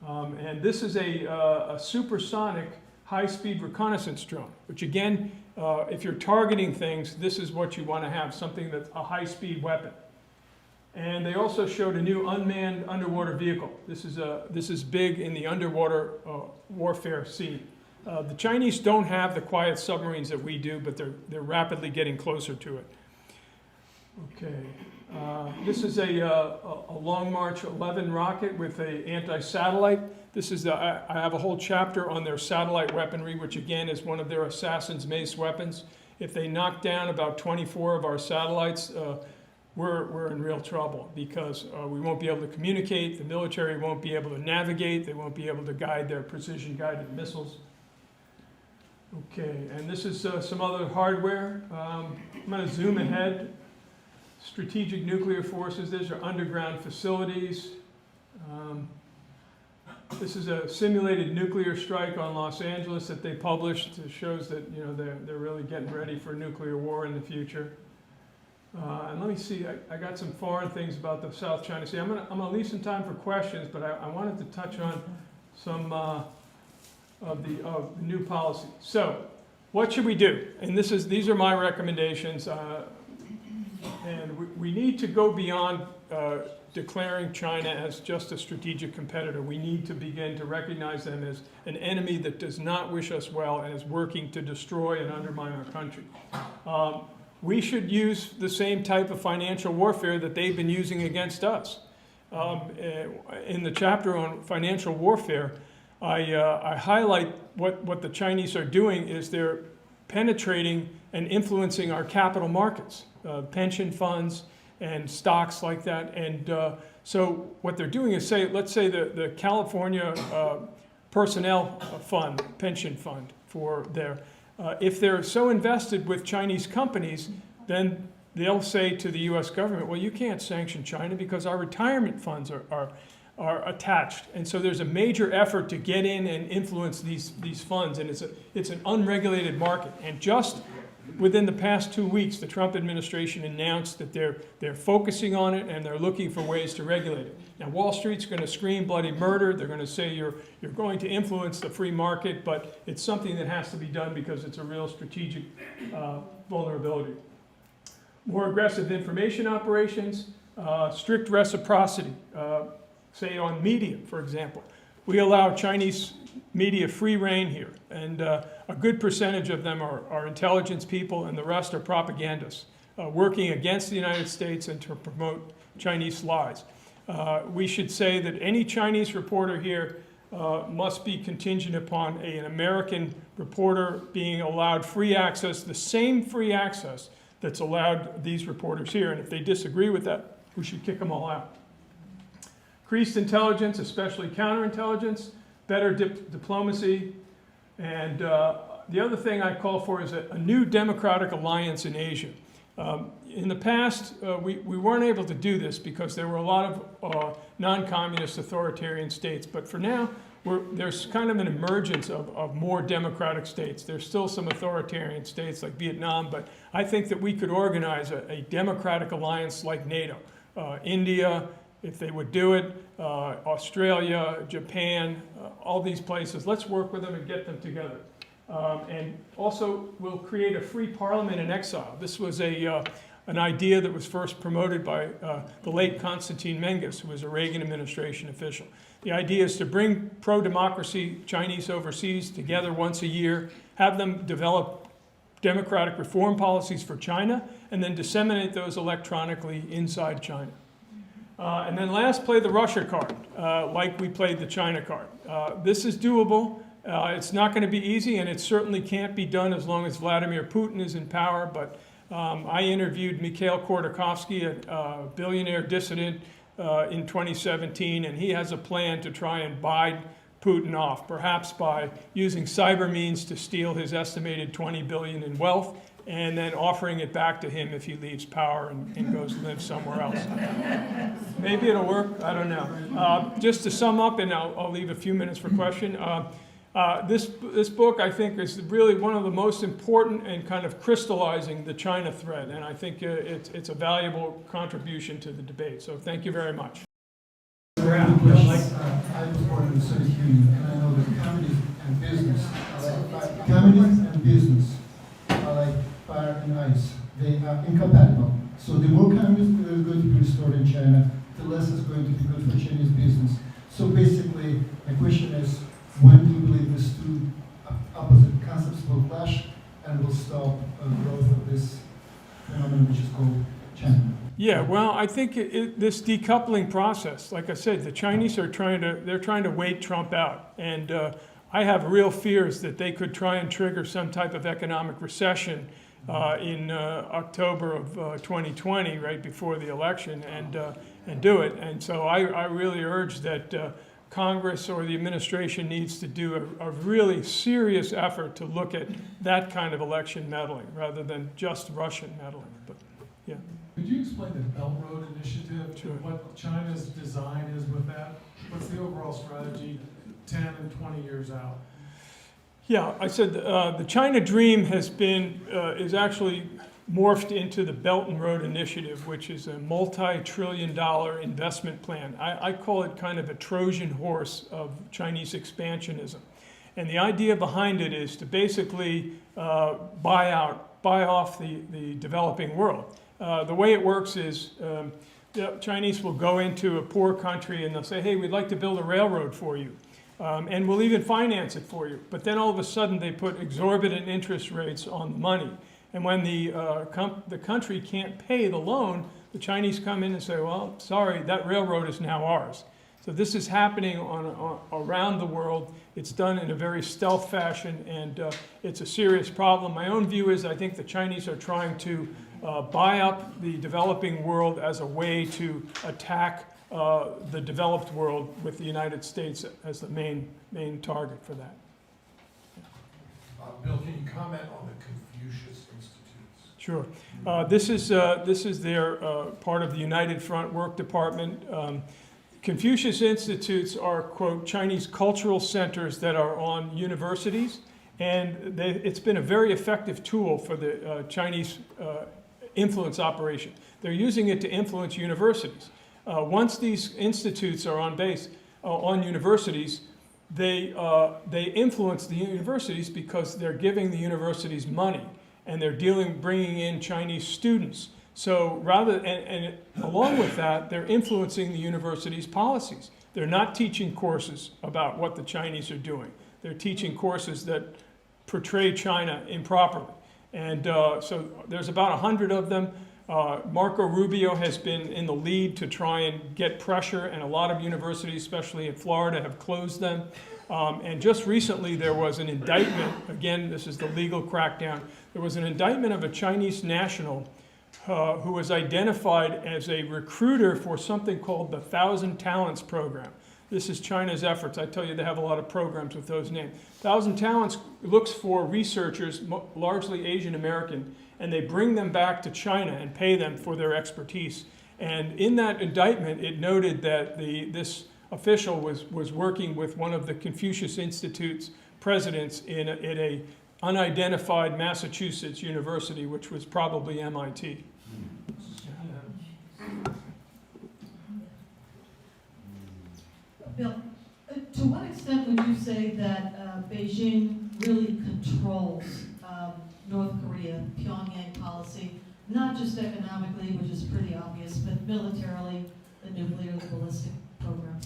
And this is a supersonic high-speed reconnaissance drone, which again, if you're targeting things, this is what you want to have, something that's a high-speed weapon. And they also showed a new unmanned underwater vehicle. This is big in the underwater warfare scene. The Chinese don't have the quiet submarines that we do, but they're rapidly getting closer to it. Okay, this is a Long March 11 rocket with an anti-satellite. This is I have a whole chapter on their satellite weaponry, which again is one of their assassin's mace weapons. If they knock down about 24 of our satellites, we're in real trouble, because we won't be able to communicate, the military won't be able to navigate, they won't be able to guide their precision-guided missiles. Okay, and this is some other hardware. I'm going to zoom ahead. Strategic nuclear forces, these are underground facilities. This is a simulated nuclear strike on Los Angeles that they published. It shows that they're really getting ready for nuclear war in the future. And let me see, I got some foreign things about the South China Sea. I'm gonna leave some time for questions, but I wanted to touch on some of the new policy. So, what should we do? And these are my recommendations. And we need to go beyond declaring China as just a strategic competitor. We need to begin to recognize them as an enemy that does not wish us well and is working to destroy and undermine our country. We should use the same type of financial warfare that they've been using against us. In the chapter on financial warfare, I highlight what the Chinese are doing is they're penetrating and influencing our capital markets, pension funds and stocks like that. And so what they're doing is let's say the California personnel fund, pension fund for their, if they're so invested with Chinese companies, then they'll say to the US government, well, you can't sanction China because our retirement funds are attached. And so there's a major effort to get in and influence these funds, and it's an unregulated market. And just within the past 2 weeks, the Trump administration announced that they're focusing on it and they're looking for ways to regulate it. Now, Wall Street's going to scream bloody murder. They're going to say you're going to influence the free market, but it's something that has to be done because it's a real strategic vulnerability. More aggressive information operations, strict reciprocity. Say on media, for example. We allow Chinese media free rein here, and a good percentage of them are intelligence people, and the rest are propagandists working against the United States and to promote Chinese lies. We should say that any Chinese reporter here must be contingent upon an American reporter being allowed free access, the same free access that's allowed these reporters here. And if they disagree with that, we should kick them all out. Increased intelligence, especially counterintelligence, better diplomacy, and the other thing I call for is a new democratic alliance in Asia. In the past, we weren't able to do this because there were a lot of non-communist authoritarian states, but for now, there's kind of an emergence of more democratic states. There's still some authoritarian states like Vietnam, but I think that we could organize a democratic alliance like NATO. India, if they would do it, Australia, Japan, all these places. Let's work with them and get them together. And also, we'll create a free parliament in exile. This was an idea that was first promoted by the late Konstantin Menges, who was a Reagan administration official. The idea is to bring pro-democracy Chinese overseas together once a year, have them develop democratic reform policies for China, and then disseminate those electronically inside China. And then last, play the Russia card, like we played the China card. This is doable. It's not going to be easy, and it certainly can't be done as long as Vladimir Putin is in power. But I interviewed Mikhail Khodorkovsky, a billionaire dissident, in 2017, and he has a plan to try and buy Putin off, perhaps by using cyber means to steal his estimated $20 billion in wealth, and then offering it back to him if he leaves power and goes to live somewhere else. Maybe it'll work, I don't know. Just to sum up, and I'll leave a few minutes for question. This book, I think, is really one of the most important and kind of crystallizing the China thread, and I think it's a valuable contribution to the debate. So thank you very much. I was born in the Soviet Union, and I know that communism and business are like fire and ice. They are incompatible. So the more communism is going to be restored in China, the less it's going to be good for Chinese business. So basically, my question is, when do you believe these two opposite concepts will clash and will stop growth of this phenomenon which is called China? Yeah, well, I think this decoupling process, like I said, the Chinese are trying to wait Trump out. And I have real fears that they could try and trigger some type of economic recession in October of 2020, right before the election, and do it. And so I really urge that Congress or the administration needs to do a really serious effort to look at that kind of election meddling rather than just Russian meddling. But yeah. Could you explain the Belt Road Initiative, Sure. what China's design is with that? What's the overall strategy 10 and 20 years out? Yeah, I said the China Dream is actually morphed into the Belt and Road Initiative, which is a multi-trillion-dollar investment plan. I call it kind of a Trojan horse of Chinese expansionism. And the idea behind it is to basically buy off the developing world. The way it works is the Chinese will go into a poor country and they'll say, hey, we'd like to build a railroad for you. And we'll even finance it for you. But then all of a sudden they put exorbitant interest rates on the money. And when the country can't pay the loan, the Chinese come in and say, well, sorry, that railroad is now ours. So this is happening around the world. It's done in a very stealth fashion, and it's a serious problem. My own view is I think the Chinese are trying to buy up the developing world as a way to attack the developed world with the United States as the main target for that. Bill, can you comment on the Confucius Institutes? Sure. This is their part of the United Front Work Department. Confucius Institutes are, quote, Chinese cultural centers that are on universities, and it's been a very effective tool for the Chinese influence operation. They're using it to influence universities. Once these institutes are on universities, they influence the universities because they're giving the universities money, and they're bringing in Chinese students. So and along with that, they're influencing the university's policies. They're not teaching courses about what the Chinese are doing. They're teaching courses that portray China improperly. And so there's about 100 of them. Marco Rubio has been in the lead to try and get pressure, and a lot of universities, especially in Florida, have closed them. And just recently, there was an indictment. Again, this is the legal crackdown. There was an indictment of a Chinese national who was identified as a recruiter for something called the 1,000 Talents program. This is China's efforts. I tell you, they have a lot of programs with those names. 1,000 Talents looks for researchers, largely Asian American, and they bring them back to China and pay them for their expertise. And in that indictment, it noted that this official was working with one of the Confucius Institutes presidents in a unidentified Massachusetts university, which was probably MIT. Bill, to what extent would you say that Beijing really controls North Korea, Pyongyang policy, not just economically, which is pretty obvious, but militarily, the nuclear, the ballistic program?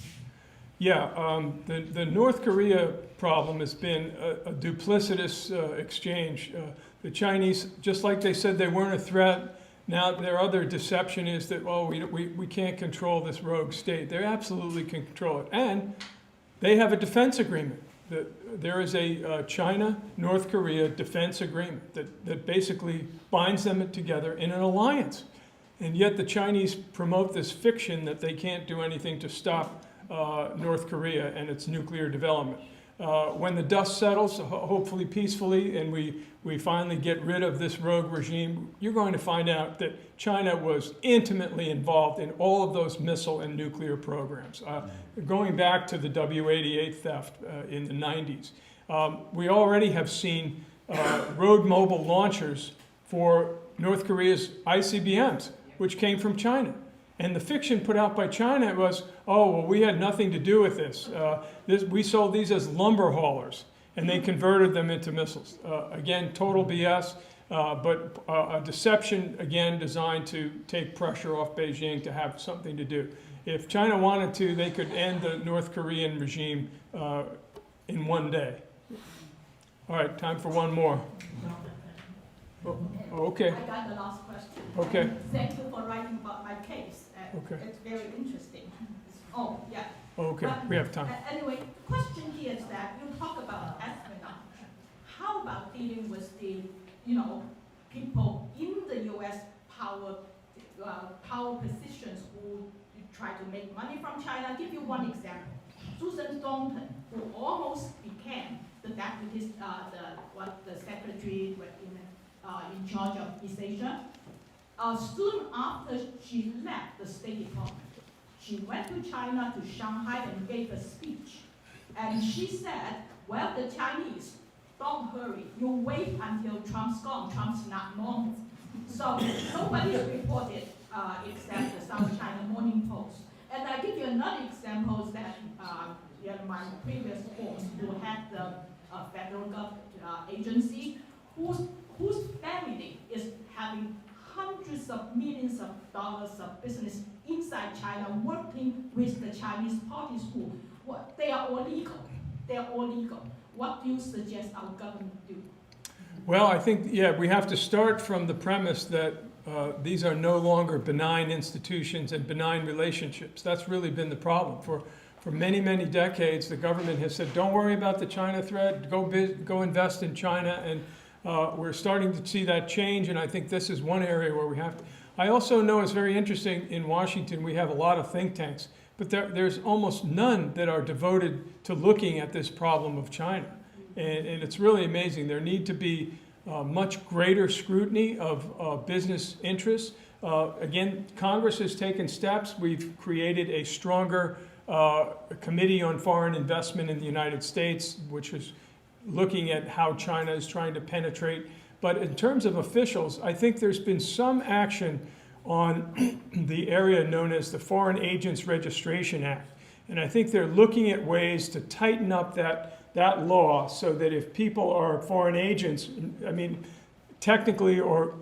Yeah, the North Korea problem has been a duplicitous exchange. The Chinese, just like they said they weren't a threat, now their other deception is that, oh, we can't control this rogue state. They absolutely can control it. And they have a defense agreement. There is a China-North Korea defense agreement that basically binds them together in an alliance. And yet the Chinese promote this fiction that they can't do anything to stop North Korea and its nuclear development. When the dust settles, hopefully peacefully, and we finally get rid of this rogue regime, you're going to find out that China was intimately involved in all of those missile and nuclear programs. Going back to the W-88 theft in the 90s, we already have seen road mobile launchers for North Korea's ICBMs, which came from China. And the fiction put out by China was, oh, well, we had nothing to do with this. We sold these as lumber haulers, and they converted them into missiles. Again, total BS, but a deception, again, designed to take pressure off Beijing to have something to do. If China wanted to, they could end the North Korean regime in one day. All right, time for one more. Oh, okay. I got the last question. Okay. And thank you for writing about my case. Okay. It's very interesting. Oh, yeah. Okay, But, we have time. Anyway, the question here is that you talk about espionage. How about dealing with the, people in the U.S. power positions who try to make money from China? I'll give you one example. Susan Thornton, who almost became the deputy, the secretary in charge of East Asia. Soon after she left the State Department, she went to China, to Shanghai, and gave a speech. And she said, well, the Chinese, don't hurry. You wait until Trump's gone. Trump's not normal. So nobody's reported except the South China Morning Post. And I give you another example that my previous boss, who had the federal government agency, whose family is having hundreds of millions of dollars of business inside China, working with the Chinese parties who, they are all legal. They are all legal. What do you suggest our government do? Well, I think, we have to start from the premise that these are no longer benign institutions and benign relationships. That's really been the problem. For many, many decades, the government has said, don't worry about the China threat, go invest in China, and we're starting to see that change, and I think this is one area where we have to. I also know it's very interesting, in Washington we have a lot of think tanks, but there's almost none that are devoted to looking at this problem of China. And it's really amazing. There need to be much greater scrutiny of business interests. Again, Congress has taken steps. We've created a stronger Committee on Foreign Investment in the United States, which is looking at how China is trying to penetrate. But in terms of officials, I think there's been some action on the area known as the Foreign Agents Registration Act. And I think they're looking at ways to tighten up that law so that if people are foreign agents, I mean, technically or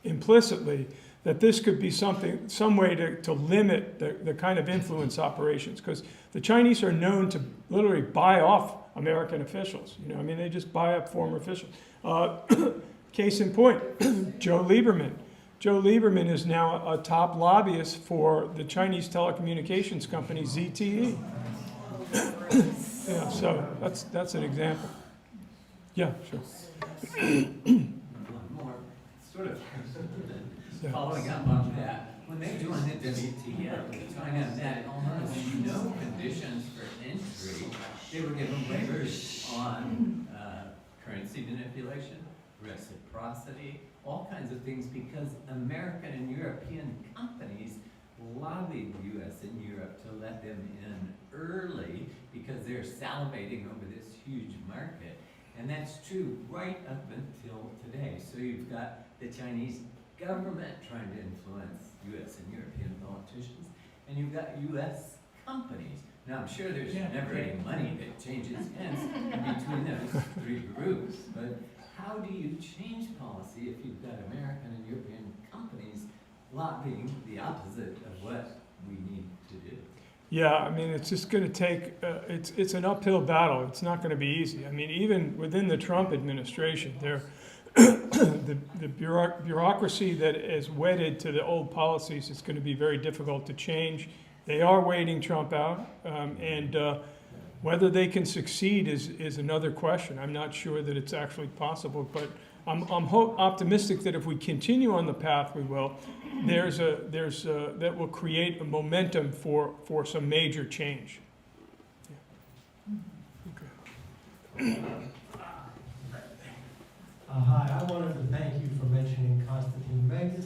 implicitly, that this could be some way to limit the kind of influence operations. Because the Chinese are known to literally buy off American officials. They just buy up former officials. Case in point, Joe Lieberman. Joe Lieberman is now a top lobbyist for the Chinese telecommunications company ZTE. Yeah, so that's an example. Yeah, sure. One more, sort of Yeah. following up on that. When they joined the WTO, China met no conditions for entry. They were given waivers on currency manipulation, reciprocity, all kinds of things, because American and European companies lobbied the U.S. and Europe to let them in early because they're salivating over this huge market. And that's true right up until today. So you've got the Chinese government trying to influence U.S. and European politicians, and you've got U.S. companies. Now, I'm sure there's never any money that changes hands between those three groups, but how do you change policy if you've got American and European companies lobbying the opposite of what we need to do? Yeah, I mean, it's just going to take, it's an uphill battle. It's not going to be easy. I mean, even within the Trump administration, the bureaucracy that is wedded to the old policies is going to be very difficult to change. They are waiting Trump out, and whether they can succeed is another question. I'm not sure that it's actually possible, but I'm optimistic that if we continue on the path we will, that will create a momentum for some major change. Yeah. Okay. Hi, I wanted to thank you for mentioning Constantine Megas.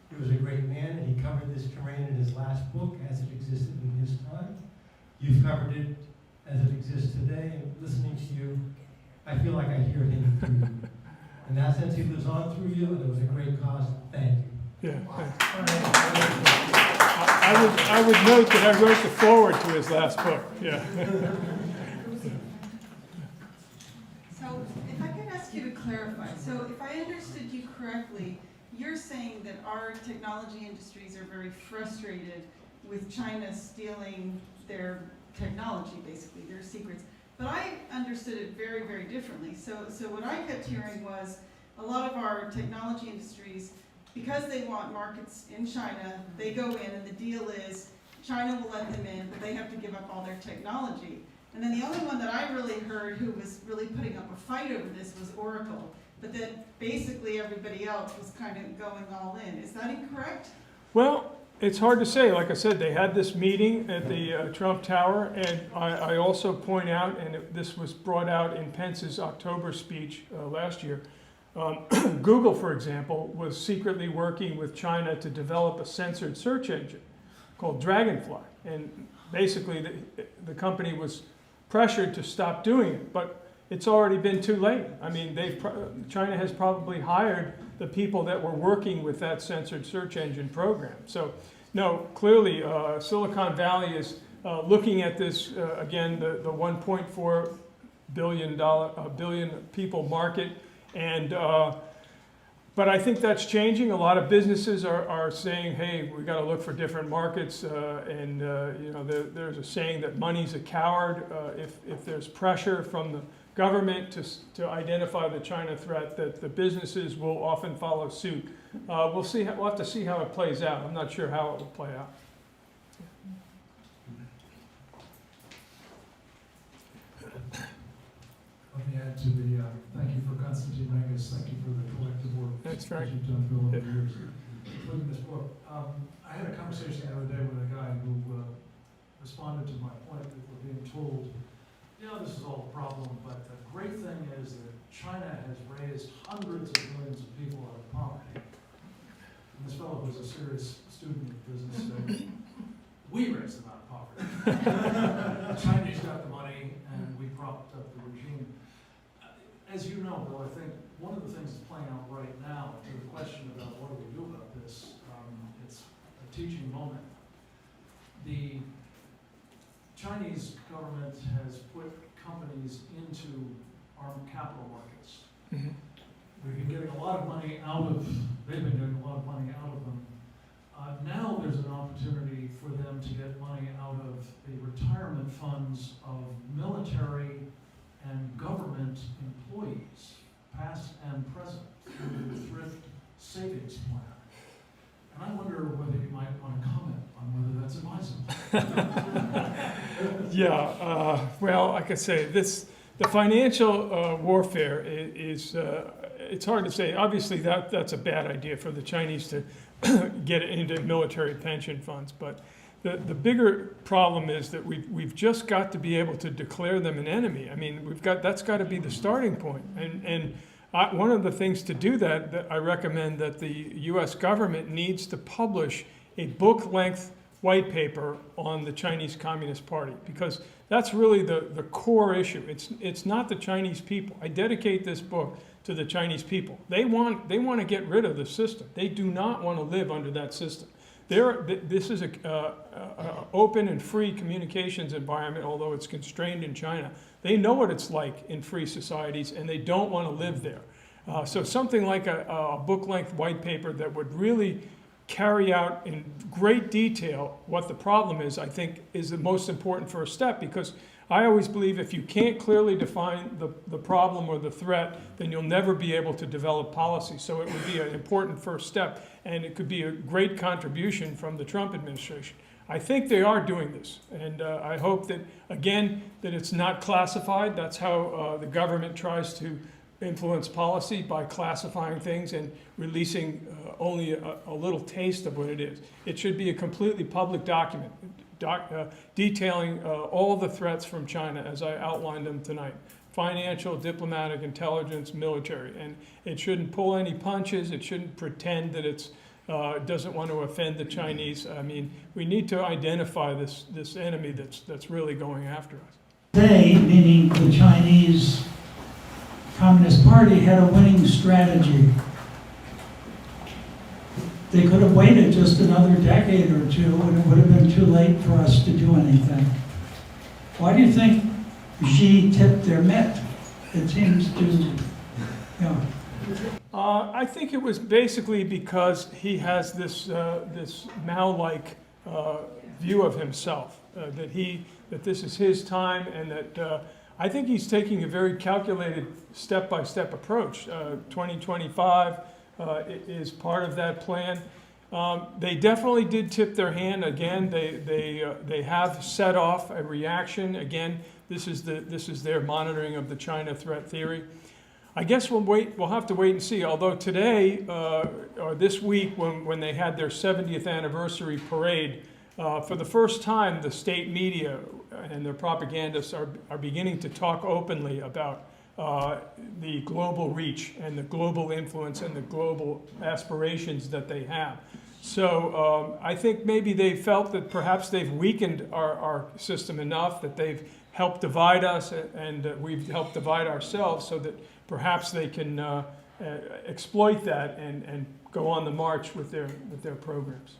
He was a great man, and he covered this terrain in his last book as it existed in his time. You've covered it as it exists today, and listening to you, I feel like I hear him through you. In that sense, he lives on through you, and it was a great cause. Thank you. Yeah. I would note that I wrote the foreword to his last book. Yeah. So if I could ask you to clarify, so if I understood you correctly, you're saying that our technology industries are very frustrated with China stealing their technology, basically, their secrets. But I understood it very, very differently. So what I kept hearing was a lot of our technology industries, because they want markets in China, they go in and the deal is China will let them in, but they have to give up all their technology. And then the only one that I really heard who was really putting up a fight over this was Oracle. But that basically everybody else was kind of going all in. Is that incorrect? Well, it's hard to say. Like I said, they had this meeting at the Trump Tower, and I also point out, and this was brought out in Pence's October speech last year, Google, for example, was secretly working with China to develop a censored search engine called Dragonfly. And basically, the company was pressured to stop doing it, but it's already been too late. I mean, China has probably hired the people that were working with that censored search engine program. So, no, clearly, Silicon Valley is looking at this, again, the 1.4 billion people market, and but I think that's changing. A lot of businesses are saying, hey, we got to look for different markets, and you know, there's a saying that money's a coward. If there's pressure from the government to identify the China threat, that the businesses will often follow suit. We'll see. We'll have to see how it plays out. I'm not sure how it will play out. Let me add to the, thank you for Constantine Megas, thank you for the collective work That's that right. you've done, Bill, over the years, including this book. I had a conversation the other day with a guy who responded to my point that we're being told, you know, this is all a problem, but the great thing is that China has raised hundreds of millions of people out of poverty. And this fellow who's a serious student of business said, we raised them out of poverty. The Chinese got the money, and we propped up the regime. As you know, Bill, I think one of the things that's playing out right now to the question about what do we do about this, it's a teaching moment. The Chinese government has put companies into our capital markets. Mm-hmm. We've been getting a lot of money out of, they've been getting a lot of money out of them. Now there's an opportunity for them to get money out of the retirement funds of military and government employees, past and present, through the thrift savings plan. And I wonder whether you might want to comment on whether that's advisable. Yeah, well, like I say, the financial warfare is it's hard to say. Obviously, that's a bad idea for the Chinese to get into military pension funds. But the bigger problem is that we've just got to be able to declare them an enemy. I mean, that's got to be the starting point. And one of the things to do that I recommend that the U.S. government needs to publish a book-length white paper on the Chinese Communist Party, because that's really the core issue. It's not the Chinese people. I dedicate this book to the Chinese people. They want to get rid of the system. They do not want to live under that system. This is a open and free communications environment, although it's constrained in China. They know what it's like in free societies, and they don't want to live there. So something like a book-length white paper that would really carry out in great detail what the problem is, I think, is the most important first step, because I always believe if you can't clearly define the problem or the threat, then you'll never be able to develop policy. So it would be an important first step, and it could be a great contribution from the Trump administration. I think they are doing this, and I hope that, again, that it's not classified. That's how the government tries to influence policy, by classifying things and releasing only a little taste of what it is. It should be a completely public document detailing all the threats from China as I outlined them tonight: financial, diplomatic, intelligence, military. And it shouldn't pull any punches. It shouldn't pretend that it doesn't want to offend the Chinese. I mean, we need to identify this enemy that's really going after us. They, meaning the Chinese Communist Party, had a winning strategy. They could have waited just another decade or two, and it would have been too late for us to do anything. Why do you think Xi tipped their mitt? It seems to, you know. I think it was basically because he has this Mao-like view of himself, that this is his time, and that I think he's taking a very calculated step-by-step approach. 2025 is part of that plan. They definitely did tip their hand. Again, they have set off a reaction. Again, this is their monitoring of the China threat theory. I guess we'll have to wait and see. Although today, or this week, when they had their 70th anniversary parade, for the first time, the state media and their propagandists are beginning to talk openly about the global reach and the global influence and the global aspirations that they have. So I think maybe they felt that perhaps they've weakened our system enough, that they've helped divide us, and we've helped divide ourselves, so that perhaps they can exploit that and go on the march with their programs.